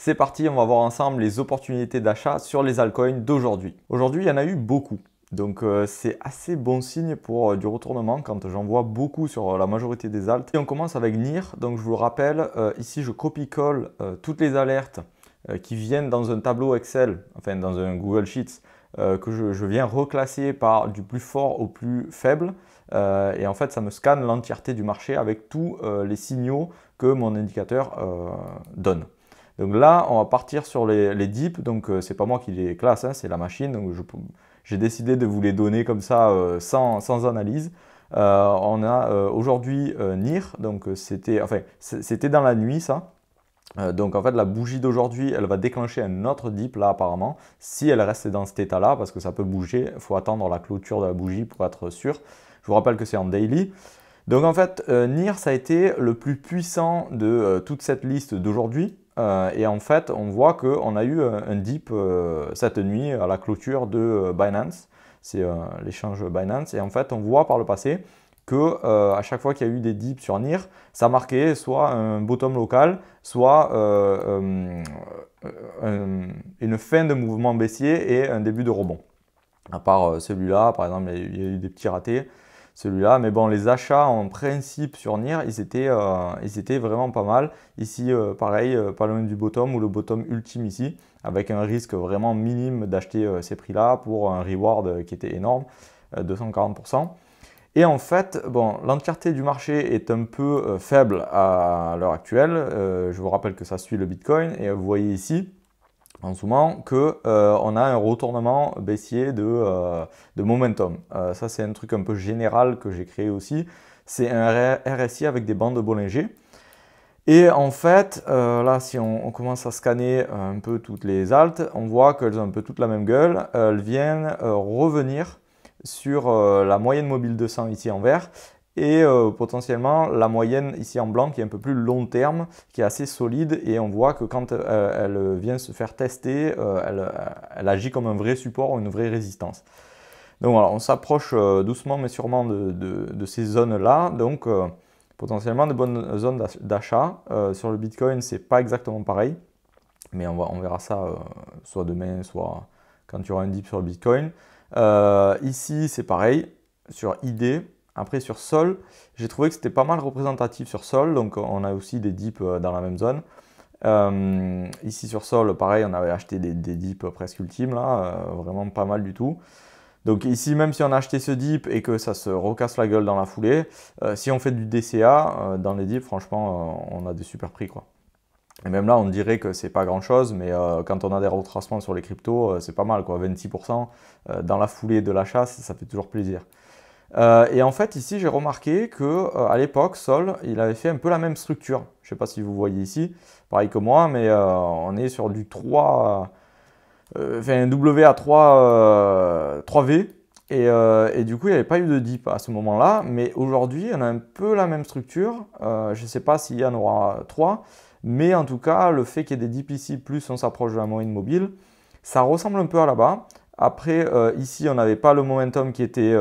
C'est parti, on va voir ensemble les opportunités d'achat sur les altcoins d'aujourd'hui. Aujourd'hui, il y en a eu beaucoup. Donc c'est assez bon signe pour du retournement quand j'en vois beaucoup sur la majorité des alts. Et on commence avec NIR. Donc je vous le rappelle, ici je copie-colle toutes les alertes qui viennent dans un tableau Excel, enfin dans un Google Sheets, que je viens reclasser par du plus fort au plus faible. Et en fait, ça me scanne l'entièreté du marché avec tous les signaux que mon indicateur donne. Donc là, on va partir sur les dips. Donc c'est pas moi qui les classe, hein, c'est la machine. Donc j'ai décidé de vous les donner comme ça sans analyse. On a aujourd'hui NIR, donc c'était dans la nuit ça. Donc en fait la bougie d'aujourd'hui elle va déclencher un autre dip là apparemment si elle reste dans cet état là parce que ça peut bouger, il faut attendre la clôture de la bougie pour être sûr. Je vous rappelle que c'est en daily. Donc en fait NIR ça a été le plus puissant de toute cette liste d'aujourd'hui. Et en fait, on voit qu'on a eu un dip cette nuit à la clôture de Binance. C'est l'échange Binance. Et en fait, on voit par le passé que à chaque fois qu'il y a eu des dips sur NIR, ça marquait soit un bottom local, soit une fin de mouvement baissier et un début de rebond. À part celui-là, par exemple, il y a eu des petits ratés. Celui-là, mais bon, les achats en principe sur NIR, ils étaient vraiment pas mal. Ici, pareil, pas loin du bottom ou le bottom ultime ici, avec un risque vraiment minime d'acheter ces prix-là pour un reward qui était énorme, 240%. Et en fait, bon, l'entièreté du marché est un peu faible à l'heure actuelle. Je vous rappelle que ça suit le Bitcoin et vous voyez ici, en zoomant, qu'on a un retournement baissier de momentum. Ça, c'est un truc un peu général que j'ai créé aussi. C'est un RSI avec des bandes de Bollinger. Et en fait, là, si on commence à scanner un peu toutes les altes, on voit qu'elles ont un peu toutes la même gueule. Elles viennent revenir sur la moyenne mobile 200 ici en vert et potentiellement la moyenne ici en blanc qui est un peu plus long terme, qui est assez solide et on voit que quand elle vient se faire tester, elle agit comme un vrai support ou une vraie résistance. Donc voilà, on s'approche doucement mais sûrement de ces zones-là, donc potentiellement de bonnes zones d'achat. Sur le Bitcoin, c'est pas exactement pareil, mais on verra ça soit demain, soit quand il y aura un dip sur le Bitcoin. Ici, c'est pareil, sur ID. Après, sur Sol, j'ai trouvé que c'était pas mal représentatif sur Sol, donc on a aussi des dips dans la même zone. Ici sur Sol, pareil, on avait acheté des dips presque ultimes, là, vraiment pas mal du tout. Donc ici, même si on a acheté ce dip et que ça se recasse la gueule dans la foulée, si on fait du DCA dans les dips, franchement, on a des super prix, quoi. Et même là, on dirait que c'est pas grand chose, mais quand on a des retracements sur les cryptos, c'est pas mal, quoi. 26% dans la foulée de l'achat, ça fait toujours plaisir. Et en fait, ici, j'ai remarqué que à l'époque, Sol, il avait fait un peu la même structure. Je ne sais pas si vous voyez ici, pareil que moi, mais on est sur du 3, enfin W à 3V. Et du coup, il n'y avait pas eu de dip à ce moment-là. Mais aujourd'hui, on a un peu la même structure. Je ne sais pas s'il y en aura 3. Mais en tout cas, le fait qu'il y ait des dips ici, plus on s'approche de la moyenne mobile, ça ressemble un peu à là-bas. Après, ici, on n'avait pas le momentum qui était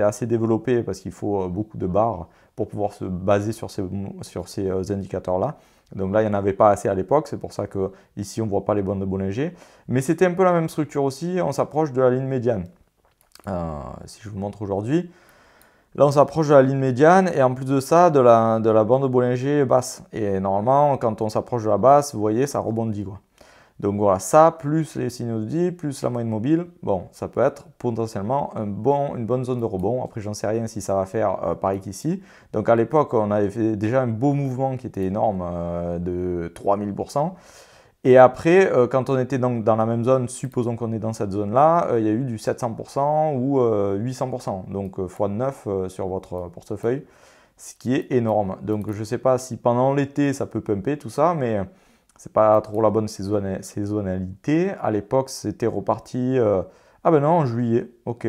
assez développé parce qu'il faut beaucoup de barres pour pouvoir se baser sur ces indicateurs-là. Donc là, il n'y en avait pas assez à l'époque, c'est pour ça que ici on ne voit pas les bandes de Bollinger. Mais c'était un peu la même structure aussi, on s'approche de la ligne médiane. Si je vous montre aujourd'hui, là on s'approche de la ligne médiane et en plus de ça, de la bande de Bollinger basse. Et normalement, quand on s'approche de la basse, vous voyez, ça rebondit, quoi. Donc voilà, ça, plus les signaux de dip, plus la moyenne mobile, bon, ça peut être potentiellement une bonne zone de rebond. Après, j'en sais rien si ça va faire pareil qu'ici. Donc à l'époque, on avait fait déjà un beau mouvement qui était énorme de 3000%. Et après, quand on était donc dans la même zone, supposons qu'on est dans cette zone-là, il y a eu du 700% ou 800%. Donc x9 sur votre portefeuille, ce qui est énorme. Donc je ne sais pas si pendant l'été, ça peut pumper tout ça, mais c'est pas trop la bonne saisonnalité. À l'époque, c'était reparti. Ah ben non, en juillet, ok.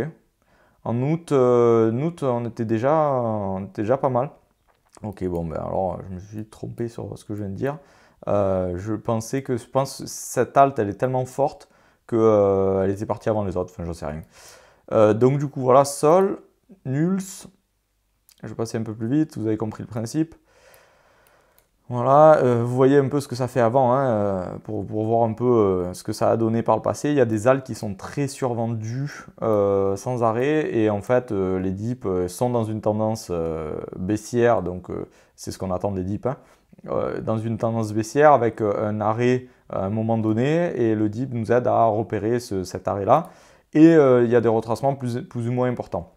En août, on était déjà pas mal. Ok, bon, ben alors, je me suis trompé sur ce que je viens de dire. Je pense que cette halte, elle est tellement forte qu'elle était partie avant les autres. Enfin, j'en sais rien. Donc, du coup, voilà, Sol, Nuls. Je vais passer un peu plus vite, vous avez compris le principe. Voilà, vous voyez un peu ce que ça fait avant, hein, pour voir un peu ce que ça a donné par le passé. Il y a des alts qui sont très survendues sans arrêt et en fait les dips sont dans une tendance baissière, donc c'est ce qu'on attend des dips, hein, dans une tendance baissière avec un arrêt à un moment donné et le dip nous aide à repérer cet arrêt-là et il y a des retracements plus ou moins importants.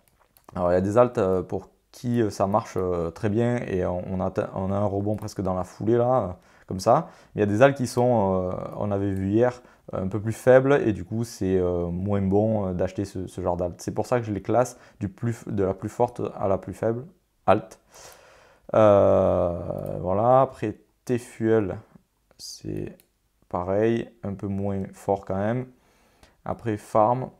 Alors il y a des alts pour qui ça marche très bien et on a un rebond presque dans la foulée là, comme ça. Il y a des alts qui sont, on avait vu hier, un peu plus faibles et du coup c'est moins bon d'acheter ce genre d'alt. C'est pour ça que je les classe de la plus forte à la plus faible, alt. Voilà, après T-Fuel, c'est pareil, un peu moins fort quand même. Après Farm,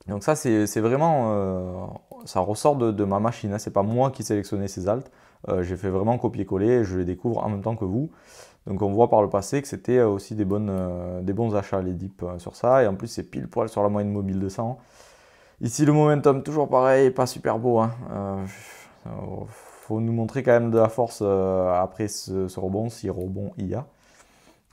donc ça, c'est vraiment, ça ressort de ma machine, hein. C'est pas moi qui sélectionnais ces alts. J'ai fait vraiment copier-coller et je les découvre en même temps que vous. Donc on voit par le passé que c'était aussi des bons achats les dips sur ça. Et en plus c'est pile poil sur la moyenne mobile de 100. Ici le momentum toujours pareil, pas super beau, hein. Faut nous montrer quand même de la force après ce rebond, si rebond il y a.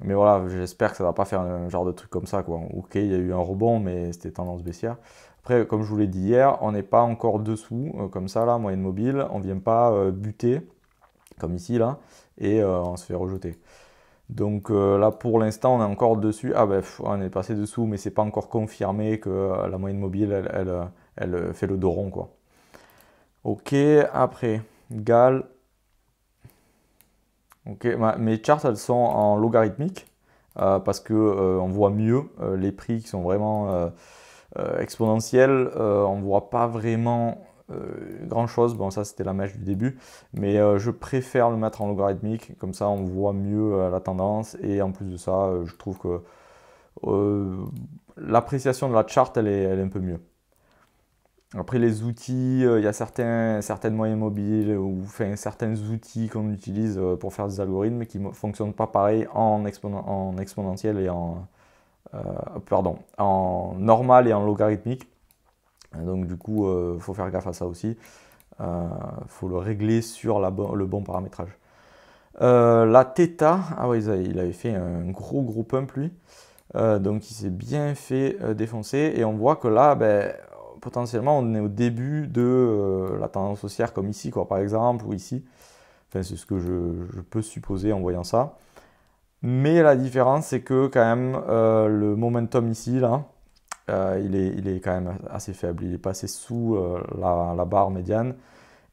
Mais voilà, j'espère que ça va pas faire un genre de truc comme ça, quoi. Ok, il y a eu un rebond, mais c'était tendance baissière. Après, comme je vous l'ai dit hier, on n'est pas encore dessous, comme ça, là, moyenne mobile. On ne vient pas buter, comme ici, là, et on se fait rejeter. Donc là, pour l'instant, on est encore dessus. Ah ben, on est passé dessous, mais c'est pas encore confirmé que la moyenne mobile, elle fait le dos rond, quoi. Ok, après, GAL. Ok, mes charts, elles sont en logarithmique parce que on voit mieux les prix qui sont vraiment exponentiels. On voit pas vraiment grand chose. Bon, ça c'était la mèche du début, mais je préfère le mettre en logarithmique. Comme ça, on voit mieux la tendance et en plus de ça, je trouve que euh, l'appréciation de la chart, elle est un peu mieux. Après les outils, il y a certaines moyennes mobiles ou enfin, certains outils qu'on utilise pour faire des algorithmes qui ne fonctionnent pas pareil en exponentiel et euh, en normal et en logarithmique. Donc du coup, il faut faire gaffe à ça aussi. Il faut le régler sur le bon paramétrage. La Theta, ah oui, il avait fait un gros pump lui. Donc il s'est bien fait défoncer et on voit que là, ben, potentiellement on est au début de la tendance haussière comme ici, quoi, par exemple, ou ici. Enfin, c'est ce que je peux supposer en voyant ça. Mais la différence, c'est que quand même le momentum ici, là, il est quand même assez faible. Il est passé sous la barre médiane.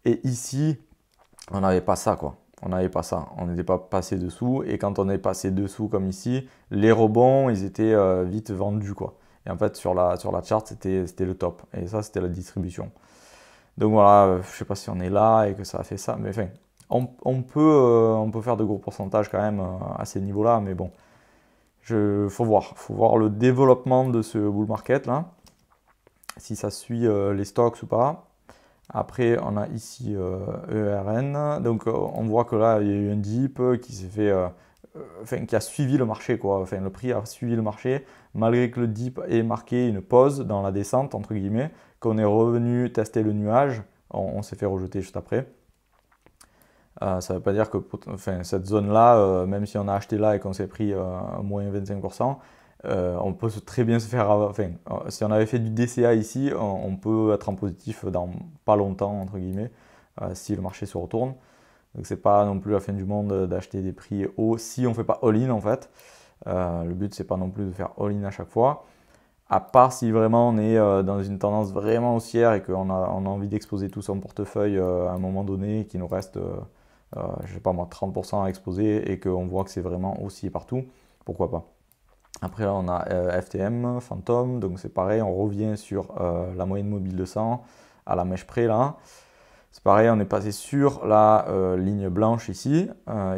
Et ici, on n'avait pas ça, quoi. On n'avait pas ça. On n'était pas passé dessous. Et quand on est passé dessous, comme ici, les rebonds, ils étaient vite vendus, quoi. Et en fait, sur la chart, c'était le top. Et ça, c'était la distribution. Donc voilà, je ne sais pas si on est là et que ça a fait ça. Mais enfin, on peut faire de gros pourcentages quand même à ces niveaux-là. Mais bon, faut voir. Faut voir le développement de ce bull market, là. Si ça suit les stocks ou pas. Après, on a ici ERN. Donc, on voit que là, il y a eu un dip qui s'est fait, enfin, qui a suivi le marché, quoi. Enfin, le prix a suivi le marché, malgré que le dip ait marqué une pause dans la descente, entre guillemets, qu'on est revenu tester le nuage, on s'est fait rejeter juste après. Ça ne veut pas dire que enfin, cette zone-là, même si on a acheté là et qu'on s'est pris moins 25%, on peut très bien se faire. Enfin, si on avait fait du DCA ici, on peut être en positif dans pas longtemps, entre guillemets, si le marché se retourne. Donc c'est pas non plus la fin du monde d'acheter des prix hauts si on ne fait pas all-in en fait. Le but c'est pas non plus de faire all-in à chaque fois. À part si vraiment on est dans une tendance vraiment haussière et qu'on a envie d'exposer tout son portefeuille à un moment donné, qu'il nous reste, je sais pas moi, 30% à exposer et qu'on voit que c'est vraiment haussier partout, pourquoi pas. Après là on a FTM, Phantom, donc c'est pareil, on revient sur la moyenne mobile de 100 à la mèche près là. C'est pareil, on est passé sur la ligne blanche ici.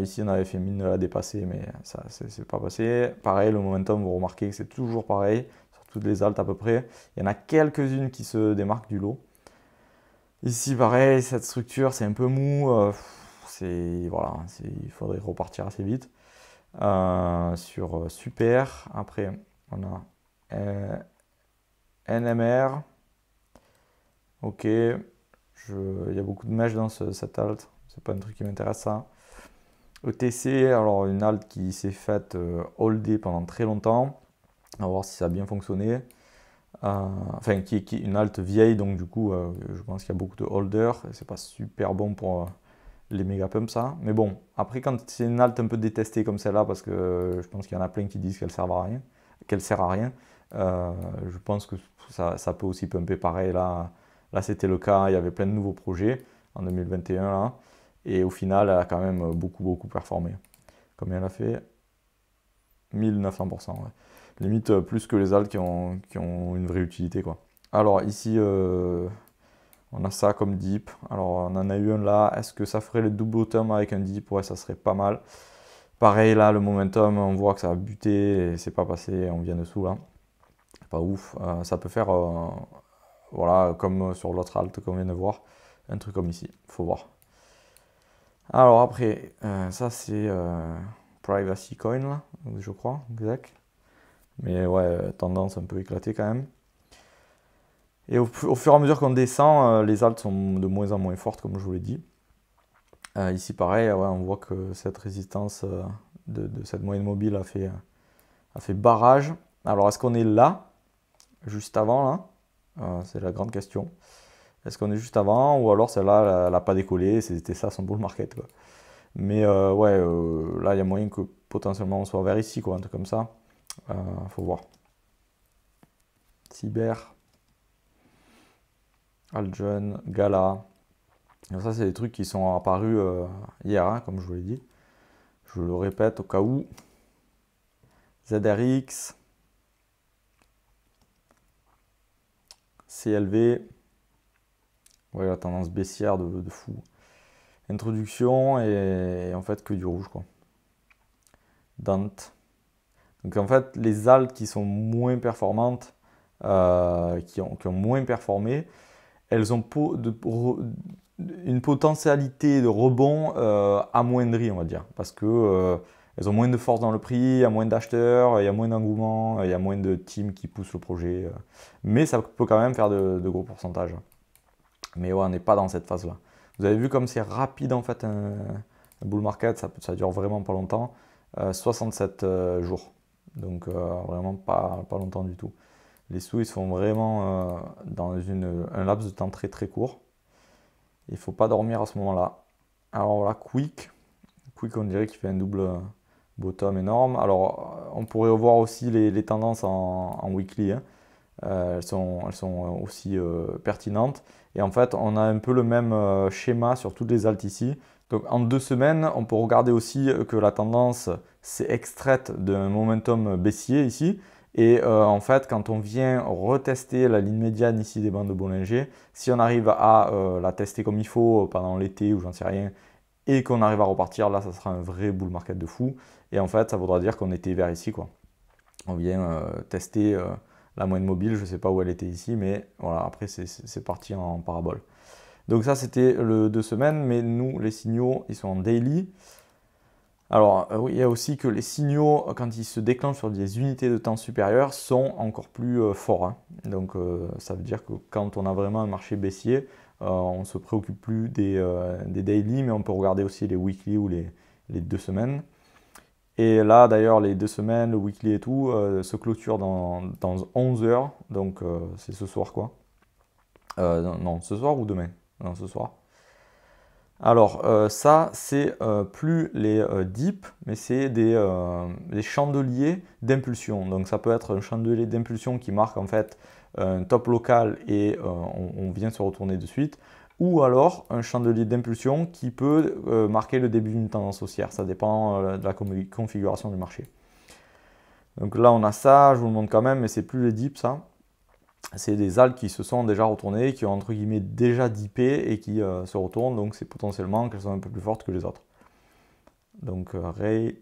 Ici on avait fait mine de la dépasser mais ça c'est pas passé. Pareil, le momentum, vous remarquez que c'est toujours pareil, sur toutes les altes à peu près. Il y en a quelques-unes qui se démarquent du lot. Ici pareil, cette structure c'est un peu mou. Voilà, il faudrait repartir assez vite. Sur Super. Après, on a NMR. Ok. Il y a beaucoup de mèches dans cette alt. C'est pas un truc qui m'intéresse ça. ETC, alors une alt qui s'est faite all day pendant très longtemps. On va voir si ça a bien fonctionné. Enfin, qui est une alt vieille, donc du coup, je pense qu'il y a beaucoup de holders. C'est pas super bon pour les méga pumps, ça. Mais bon, après, quand c'est une alt un peu détestée comme celle-là, parce que je pense qu'il y en a plein qui disent qu'elle sert à rien, je pense que ça peut aussi pumper pareil. Là c'était le cas, il y avait plein de nouveaux projets en 2021 là. Et au final, elle a quand même beaucoup performé. Combien elle a fait? 1900%. Ouais. Limite plus que les alts qui ont une vraie utilité, quoi. Alors ici, on a ça comme dip. Alors on en a eu un là. Est-ce que ça ferait le double bottom avec un dip? Ouais, ça serait pas mal. Pareil là, le momentum, on voit que ça a buté et c'est pas passé. On vient dessous là. Pas ouf. Ça peut faire, voilà, comme sur l'autre alt qu'on vient de voir, un truc comme ici. Faut voir. Alors après, ça c'est Privacy Coin là, je crois, exact. Mais ouais, tendance un peu éclatée quand même. Et au fur et à mesure qu'on descend, les altes sont de moins en moins fortes, comme je vous l'ai dit. Ici, pareil, ouais, on voit que cette résistance de cette moyenne mobile a fait barrage. Alors, est-ce qu'on est là, juste avant, là? C'est la grande question. Est-ce qu'on est juste avant, ou alors celle-là, elle n'a pas décollé, c'était ça son bull market, quoi. Mais ouais, là, il y a moyen que potentiellement on soit vers ici, quoi, un truc comme ça. Faut voir. Cyber, Algen, Gala. Donc ça, c'est des trucs qui sont apparus hier, hein, comme je vous l'ai dit. Je le répète au cas où. ZRX, CLV. Ouais, la tendance baissière de fou. Introduction et en fait que du rouge, quoi. Dante. Donc en fait, les alts qui sont moins performantes, qui ont moins performé, elles ont une potentialité de rebond amoindrie, on va dire, parce que elles ont moins de force dans le prix, il y a moins d'acheteurs, il y a moins d'engouement, il y a moins de teams qui poussent le projet, mais ça peut quand même faire de gros pourcentages. Mais ouais, on n'est pas dans cette phase-là. Vous avez vu comme c'est rapide en fait un bull market, ça dure vraiment pas longtemps, 67 jours, donc vraiment pas longtemps du tout. Les sous ils se font vraiment dans un laps de temps très court. Il ne faut pas dormir à ce moment-là. Alors voilà, Quick on dirait qu'il fait un double bottom énorme. Alors on pourrait voir aussi les tendances en weekly, hein. Elles sont aussi pertinentes. Et en fait, on a un peu le même schéma sur toutes les alts ici. Donc en 2 semaines, on peut regarder aussi que la tendance s'est extraite d'un momentum baissier ici. Et en fait, quand on vient retester la ligne médiane ici des bandes de Bollinger, si on arrive à la tester comme il faut pendant l'été ou j'en sais rien, et qu'on arrive à repartir, là, ça sera un vrai bull market de fou. Et en fait, ça voudra dire qu'on était vers ici, quoi. On vient tester la moyenne mobile, je ne sais pas où elle était ici, mais voilà, après c'est parti en parabole. Donc ça c'était le 2 semaines, mais nous les signaux ils sont en daily. Alors oui, il y a aussi que les signaux quand ils se déclenchent sur des unités de temps supérieures sont encore plus forts, hein. Donc ça veut dire que quand on a vraiment un marché baissier, on ne se préoccupe plus des daily, mais on peut regarder aussi les weekly ou les 2 semaines. Et là, d'ailleurs, les 2 semaines, le weekly et tout, se clôturent dans 11 heures. Donc, c'est ce soir, quoi. Non, ce soir ou demain? Non, ce soir. Alors, ça, c'est plus les dips, mais c'est des chandeliers d'impulsion. Donc, ça peut être un chandelier d'impulsion qui marque en fait un top local et on vient se retourner de suite. Ou alors un chandelier d'impulsion qui peut marquer le début d'une tendance haussière. Ça dépend de la configuration du marché. Donc là, on a ça, je vous le montre quand même, mais c'est plus les dips, ça. C'est des alts qui se sont déjà retournées, qui ont entre guillemets déjà dippé et qui se retournent. Donc c'est potentiellement qu'elles sont un peu plus fortes que les autres. Donc Ray,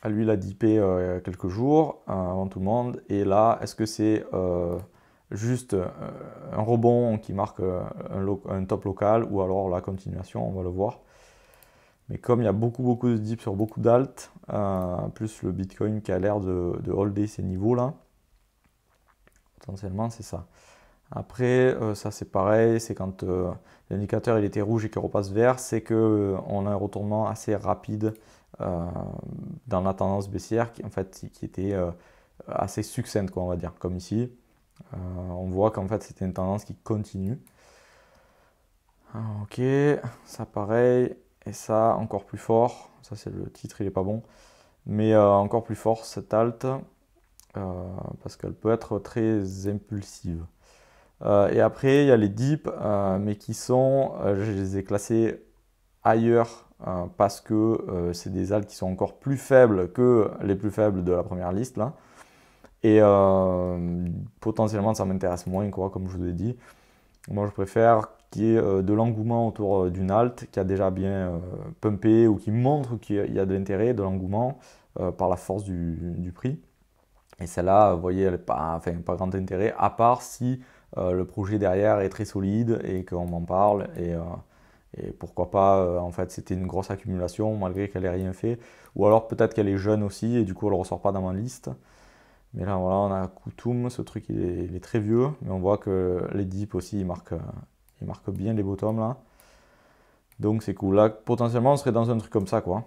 lui, il a dippé il y a quelques jours avant tout le monde. Et là, est-ce que c'est juste un rebond qui marque un top local ou alors la continuation, on va le voir. Mais comme il y a beaucoup de dips sur beaucoup d'alt, plus le Bitcoin qui a l'air de holder ces niveaux-là, potentiellement c'est ça. Après, ça c'est pareil, c'est quand l'indicateur il était rouge et qu'il repasse vert, c'est qu'on a un retournement assez rapide dans la tendance baissière en fait, qui était assez succincte, quoi, on va dire, comme ici. On voit qu'en fait c'était une tendance qui continue. Ok, ça pareil, et ça encore plus fort. Ça c'est le titre, il est pas bon. Mais encore plus fort cette alt, parce qu'elle peut être très impulsive. Et après il y a les dips, mais qui sont, je les ai classés ailleurs parce que c'est des alts qui sont encore plus faibles que les plus faibles de la première liste là. Et potentiellement ça m'intéresse moins, quoi, comme je vous ai dit. Moi je préfère qu'il y ait de l'engouement autour d'une alt qui a déjà bien pumpé ou qui montre qu'il y a de l'intérêt, de l'engouement par la force du prix. Et celle-là, vous voyez, elle n'a pas, enfin, pas grand intérêt, à part si le projet derrière est très solide et qu'on m'en parle. Et pourquoi pas, en fait, c'était une grosse accumulation malgré qu'elle n'ait rien fait. Ou alors peut-être qu'elle est jeune aussi et du coup elle ne ressort pas dans ma liste. Mais là, voilà, on a Kutum, ce truc il est très vieux, mais on voit que les dips aussi ils marquent bien les bottoms là. Donc c'est cool. Là, potentiellement, on serait dans un truc comme ça, quoi.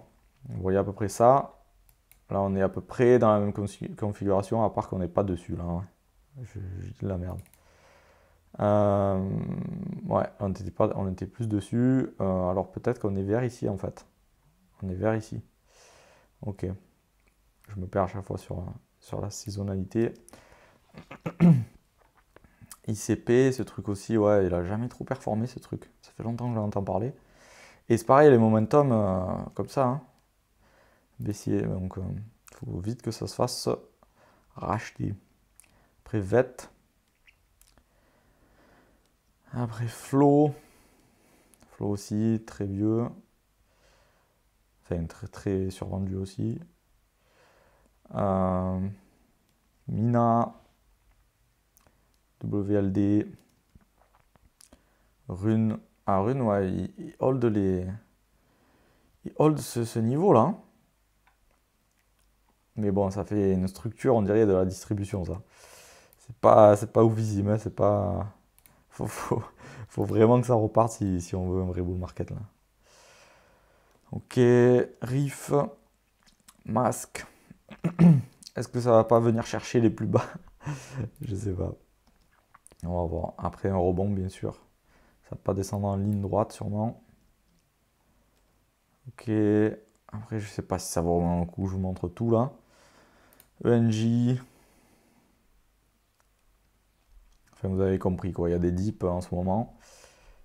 Vous voyez à peu près ça. Là, on est à peu près dans la même configuration, à part qu'on n'est pas dessus, là. Hein. Je dis de la merde. Ouais, on était plus dessus. Alors peut-être qu'on est vers ici, en fait. On est vers ici. Ok. Je me perds à chaque fois sur la saisonnalité. ICP, ce truc aussi, ouais, il a jamais trop performé, ce truc. Ça fait longtemps que j'en entends parler. Et c'est pareil, les momentum, comme ça, hein, baissier. Donc, il faut vite que ça se fasse racheter. Après, VET. Après, Flow. Flow aussi, très vieux. Enfin, très, très survendu aussi. Mina. WLD. Rune. Ah, Rune, ouais, il hold il hold ce niveau-là. Hein. Mais bon, ça fait une structure, on dirait, de la distribution, ça. C'est pas oufissime, hein, c'est pas... Faut vraiment que ça reparte si on veut un vrai bull market, là. Ok, Riff, Masque. Est-ce que ça va pas venir chercher les plus bas? Je sais pas. On va voir. Après, un rebond, bien sûr. Ça va pas descendre en ligne droite, sûrement. Ok. Après, je sais pas si ça vaut vraiment le coup. Je vous montre tout, là. ENJ. Enfin, vous avez compris, quoi. Il y a des dips en ce moment.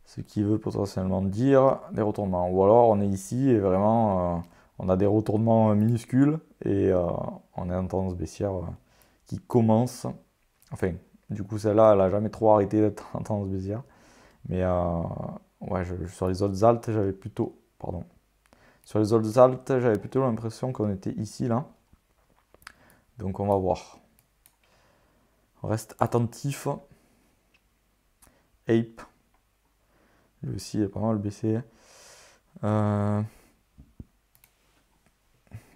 Ce qui veut potentiellement dire des retournements. Ou alors, on est ici et vraiment, on a des retournements minuscules. Et on est en tendance baissière qui commence. Enfin, du coup, celle-là, elle a jamais trop arrêté d'être en tendance baissière. Mais ouais, sur les autres altes, j'avais plutôt. Pardon. Sur les autres altes, j'avais plutôt l'impression qu'on était ici, là. Donc, on va voir. On reste attentif. Ape. Lui aussi, il est pas mal baissé.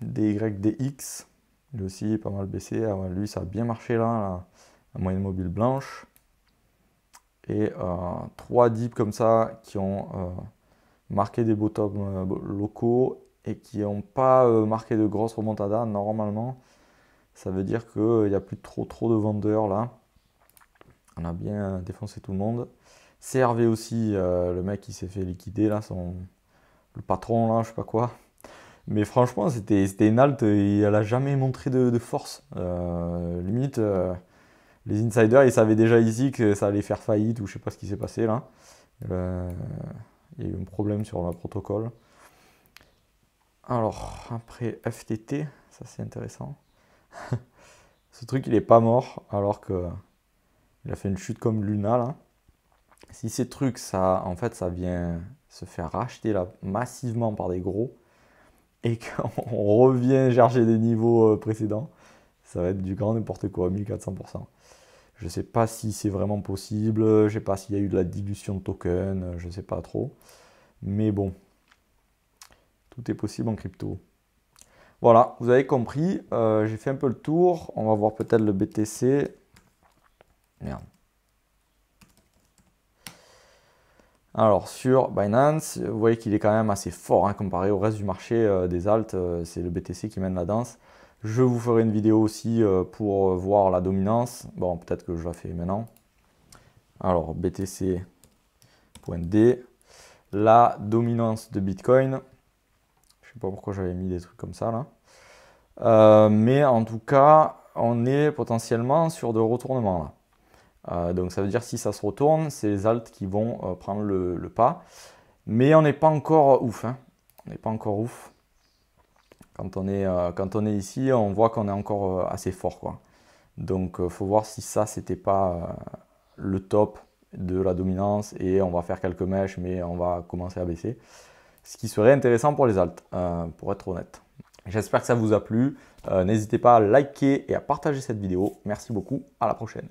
DYDX. Lui aussi, il est pas mal baissé. Ah ouais, lui, ça a bien marché, là. La moyenne mobile blanche. Et 3 dips comme ça qui ont marqué des bottoms locaux et qui n'ont pas marqué de grosses remontadas. Normalement, ça veut dire qu'il n'y a plus trop de vendeurs là. On a bien défoncé tout le monde. CRV aussi, le mec qui s'est fait liquider là, le patron là, je sais pas quoi. Mais franchement, c'était une alt, elle a jamais montré de force. Limite, les insiders, ils savaient déjà ici que ça allait faire faillite ou je sais pas ce qui s'est passé là. Il y a eu un problème sur le protocole. Alors, après FTT, ça c'est intéressant. Ce truc, il est pas mort alors que il a fait une chute comme Luna là. Si ces trucs, ça, en fait, ça vient se faire racheter là massivement par des gros et qu'on revient chercher des niveaux précédents, ça va être du grand n'importe quoi, 1400%. Je sais pas si c'est vraiment possible, je sais pas s'il y a eu de la dilution de tokens, je sais pas trop. Mais bon, tout est possible en crypto. Voilà, vous avez compris, j'ai fait un peu le tour. On va voir peut-être le BTC. Merde. Alors sur Binance, vous voyez qu'il est quand même assez fort hein, comparé au reste du marché des alts. C'est le BTC qui mène la danse. Je vous ferai une vidéo aussi pour voir la dominance. Bon, peut-être que je la fais maintenant. Alors BTC.D, la dominance de Bitcoin. Je sais pas pourquoi j'avais mis des trucs comme ça là. Mais en tout cas, on est potentiellement sur de retournements là. Donc ça veut dire si ça se retourne, c'est les alts qui vont prendre le pas. Mais on n'est pas encore ouf. Hein. On n'est pas encore ouf. Quand on est ici, on voit qu'on est encore assez fort, quoi. Donc faut voir si ça, c'était pas le top de la dominance et on va faire quelques mèches, mais on va commencer à baisser. Ce qui serait intéressant pour les alts, pour être honnête. J'espère que ça vous a plu. N'hésitez pas à liker et à partager cette vidéo. Merci beaucoup. À la prochaine.